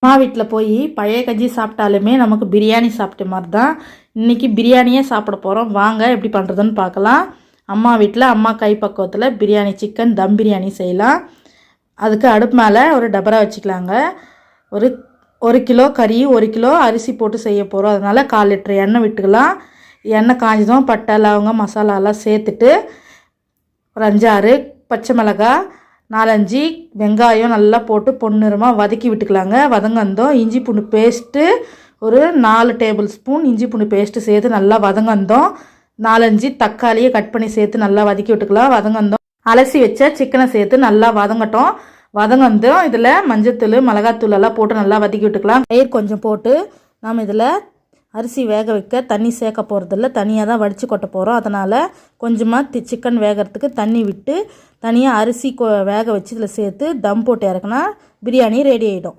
அம்மா வீட்டில் போய் பழைய கஞ்சி சாப்பிட்டாலுமே நமக்கு பிரியாணி சாப்பிட்ட மாதிரி தான். இன்றைக்கி பிரியாணியே சாப்பிட போகிறோம். வாங்க எப்படி பண்ணுறதுன்னு பார்க்கலாம். அம்மா வீட்டில் அம்மா கைப்பக்குவத்தில் பிரியாணி, சிக்கன் தம் பிரியாணி செய்யலாம். அதுக்கு அடுப்பு மேலே ஒரு டபரா வச்சுக்கலாங்க. ஒரு கிலோ கறி, 1 கிலோ அரிசி போட்டு செய்ய போகிறோம். அதனால் 1/4 லிட்டர் எண்ணெய் விட்டுக்கலாம். எண்ணெய் காஞ்சதும் பட்டை, லவங்கம், மசாலாலாம் சேர்த்துட்டு ஒரு 5-6 பச்சை மிளகாய், 4-5 வெங்காயம் நல்லா போட்டு பொன்னிறமாக வதக்கி விட்டுக்கலாங்க. வதங்கந்தோம் இஞ்சி பூண்டு பேஸ்ட்டு ஒரு 4 டேபிள் ஸ்பூன் இஞ்சி பூண்டு பேஸ்ட்டு சேர்த்து நல்லா வதங்கந்தோம் 4-5 தக்காளியை கட் பண்ணி சேர்த்து நல்லா வதக்கி விட்டுக்கலாம். வதங்கந்தோம் அலசி வச்ச சிக்கனை சேர்த்து நல்லா வதங்கந்தோம் இதில் மஞ்சத்தூள், மிளகாத்தூள் எல்லாம் போட்டு நல்லா வதக்கி விட்டுக்கலாம். தயிர் கொஞ்சம் போட்டு நம்ம இதில் அரிசி வேக வைக்க தண்ணி சேர்க்க போகிறதில்ல, தனியாக தான் வடித்து கொட்ட போகிறோம். அதனால் கொஞ்சமாக சிக்கன் வேகிறதுக்கு தண்ணி விட்டு தனியாக அரிசி வேக வச்சு இதில் சேர்த்து தம் போட்டு இறக்குனா பிரியாணி ரெடி ஆகிடும்.